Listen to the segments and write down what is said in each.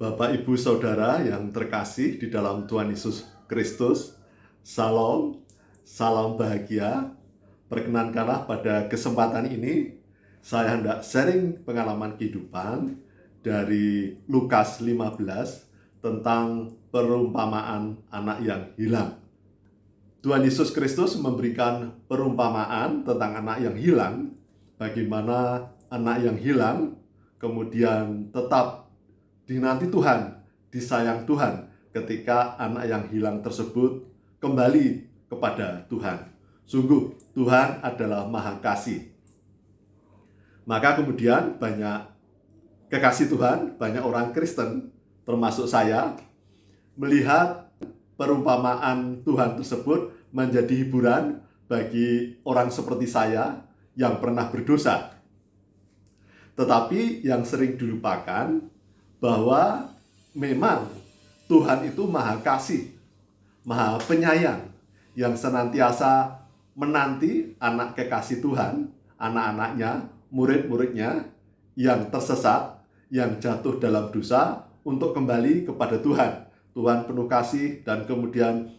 Bapak, Ibu, Saudara yang terkasih di dalam Tuhan Yesus Kristus, Salam, salam bahagia. Perkenankanlah pada kesempatan ini saya hendak sharing pengalaman kehidupan dari Lukas 15 tentang perumpamaan anak yang hilang. Tuhan Yesus Kristus memberikan perumpamaan tentang anak yang hilang, bagaimana anak yang hilang kemudian tetap dinanti Tuhan, disayang Tuhan ketika anak yang hilang tersebut kembali kepada Tuhan. Sungguh Tuhan adalah Maha Kasih. Maka kemudian banyak kekasih Tuhan, banyak orang Kristen termasuk saya melihat perumpamaan Tuhan tersebut menjadi hiburan bagi orang seperti saya yang pernah berdosa. Tetapi yang sering dilupakan bahwa memang Tuhan itu Maha Kasih, Maha Penyayang, yang senantiasa menanti anak kekasih Tuhan, anak-anaknya, murid-muridnya yang tersesat, yang jatuh dalam dosa untuk kembali kepada Tuhan. Tuhan penuh kasih, dan kemudian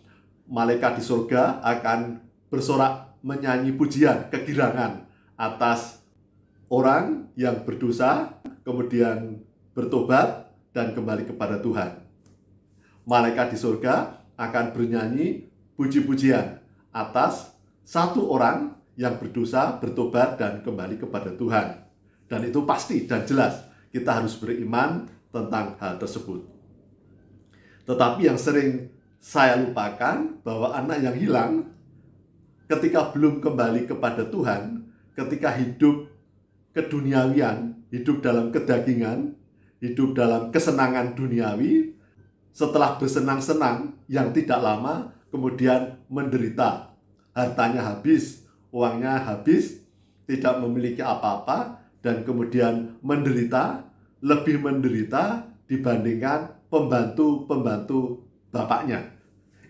malaikat di surga akan bersorak menyanyi pujian, kegirangan atas orang yang berdosa, kemudian bertobat dan kembali kepada Tuhan. Malaikat di surga akan bernyanyi puji-pujian atas satu orang yang berdosa, bertobat dan kembali kepada Tuhan. Dan itu pasti dan jelas kita harus beriman tentang hal tersebut. Tetapi yang sering saya lupakan bahwa anak yang hilang ketika belum kembali kepada Tuhan, ketika hidup keduniawian, hidup dalam kedagingan, hidup dalam kesenangan duniawi, setelah bersenang-senang yang tidak lama, kemudian menderita. Hartanya habis, uangnya habis, tidak memiliki apa-apa, dan kemudian menderita, lebih menderita dibandingkan pembantu-pembantu bapaknya.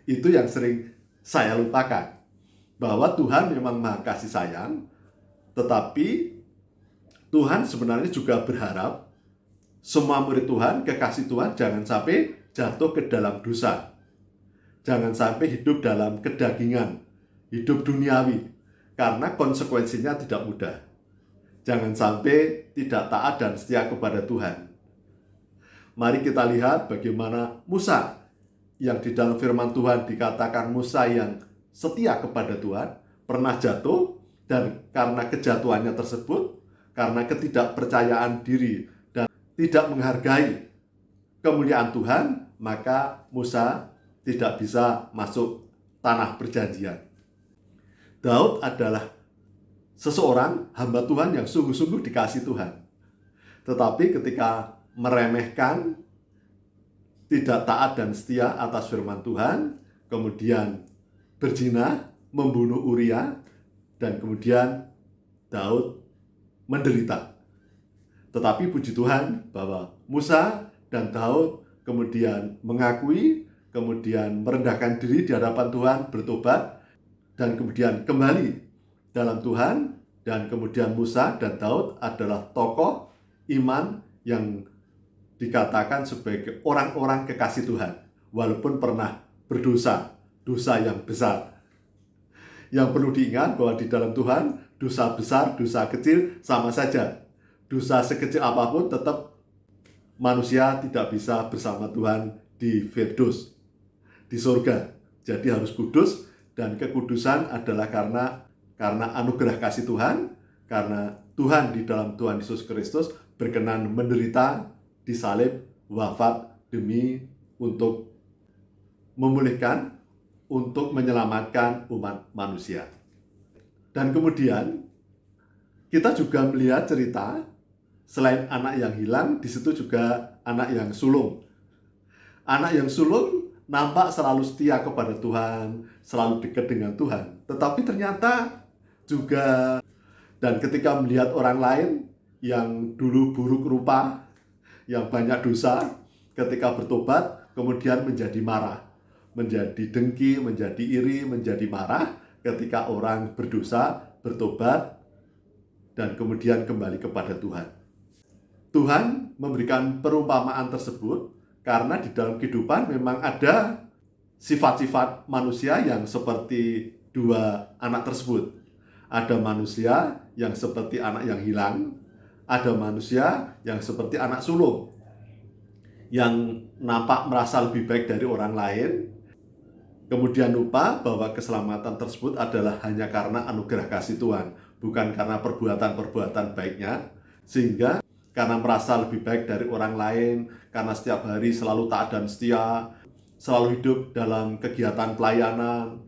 Itu yang sering saya lupakan, bahwa Tuhan memang Maha Kasih Sayang, tetapi Tuhan sebenarnya juga berharap semua murid Tuhan, kekasih Tuhan, jangan sampai jatuh ke dalam dosa. Jangan sampai hidup dalam kedagingan, hidup duniawi, karena konsekuensinya tidak mudah. Jangan sampai tidak taat dan setia kepada Tuhan. Mari kita lihat bagaimana Musa, yang di dalam firman Tuhan dikatakan Musa yang setia kepada Tuhan, pernah jatuh, dan karena kejatuhannya tersebut, karena ketidakpercayaan diri dan tidak menghargai kemuliaan Tuhan, maka Musa tidak bisa masuk tanah perjanjian. Daud adalah seseorang hamba Tuhan yang sungguh-sungguh dikasih Tuhan. Tetapi ketika meremehkan, tidak taat dan setia atas firman Tuhan, kemudian berzina, membunuh Uria, dan kemudian Daud menderita. Tetapi puji Tuhan bahwa Musa dan Daud kemudian mengakui, kemudian merendahkan diri di hadapan Tuhan, bertobat, dan kemudian kembali dalam Tuhan. Dan kemudian Musa dan Daud adalah tokoh iman yang dikatakan sebagai orang-orang kekasih Tuhan, walaupun pernah berdosa, dosa yang besar. Yang perlu diingat bahwa di dalam Tuhan, dosa besar, dosa kecil sama saja. Dosa sekecil apapun tetap manusia tidak bisa bersama Tuhan di Firdaus, di surga. Jadi harus kudus, dan kekudusan adalah karena anugerah kasih Tuhan, karena Tuhan di dalam Tuhan Yesus Kristus berkenan menderita, disalib, wafat demi untuk memulihkan, untuk menyelamatkan umat manusia. Dan kemudian kita juga melihat cerita selain anak yang hilang, di situ juga anak yang sulung. Anak yang sulung nampak selalu setia kepada Tuhan, selalu dekat dengan Tuhan. Tetapi ternyata juga, dan ketika melihat orang lain yang dulu buruk rupa, yang banyak dosa, ketika bertobat kemudian menjadi marah, menjadi dengki, menjadi iri, menjadi marah ketika orang berdosa, bertobat, dan kemudian kembali kepada Tuhan. Tuhan memberikan perumpamaan tersebut Karena di dalam kehidupan memang ada sifat-sifat manusia yang seperti dua anak tersebut. Ada manusia yang seperti anak yang hilang, ada manusia yang seperti anak sulung, yang nampak merasa lebih baik dari orang lain, kemudian lupa bahwa keselamatan tersebut adalah hanya karena anugerah kasih Tuhan, bukan karena perbuatan-perbuatan baiknya, sehingga karena merasa lebih baik dari orang lain, karena setiap hari selalu taat dan setia, selalu hidup dalam kegiatan pelayanan,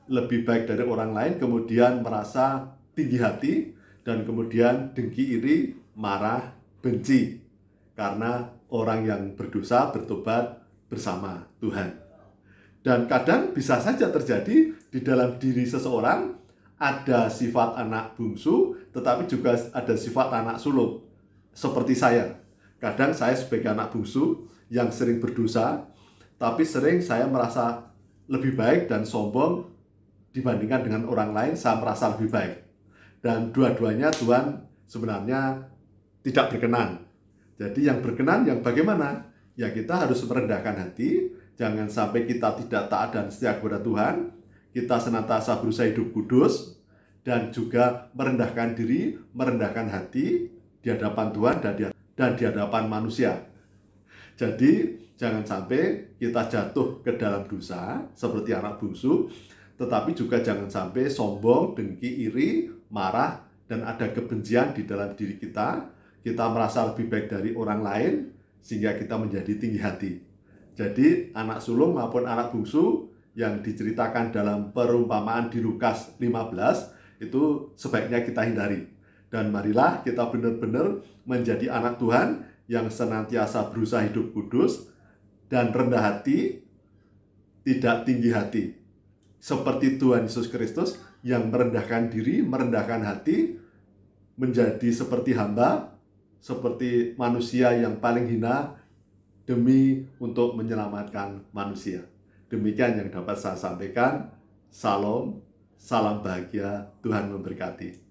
lebih baik dari orang lain, kemudian merasa tinggi hati, dan kemudian dengki, iri, marah, benci, karena orang yang berdosa bertobat bersama Tuhan. Dan kadang bisa saja terjadi di dalam diri seseorang ada sifat anak bungsu, tetapi juga ada sifat anak sulung. Seperti saya. Kadang saya sebagai anak bungsu yang sering berdosa, tapi sering saya merasa lebih baik dan sombong dibandingkan dengan orang lain, saya merasa lebih baik. Dan dua-duanya Tuhan sebenarnya tidak berkenan. Jadi yang berkenan yang bagaimana? Ya kita harus merendahkan hati, jangan sampai kita tidak taat dan setia kepada Tuhan, kita senantiasa berusaha hidup kudus, dan juga merendahkan diri, merendahkan hati di hadapan Tuhan dan di hadapan manusia. Jadi jangan sampai kita jatuh ke dalam dosa seperti anak bungsu, tetapi juga jangan sampai sombong, dengki, iri, marah, dan ada kebencian di dalam diri kita. Kita merasa lebih baik dari orang lain, sehingga kita menjadi tinggi hati. Jadi anak sulung maupun anak bungsu yang diceritakan dalam perumpamaan di Lukas 15 itu sebaiknya kita hindari. Dan marilah kita benar-benar menjadi anak Tuhan yang senantiasa berusaha hidup kudus dan rendah hati, tidak tinggi hati. Seperti Tuhan Yesus Kristus yang merendahkan diri, merendahkan hati, menjadi seperti hamba, seperti manusia yang paling hina demi untuk menyelamatkan manusia. Demikian yang dapat saya sampaikan. Salam, salam bahagia, Tuhan memberkati.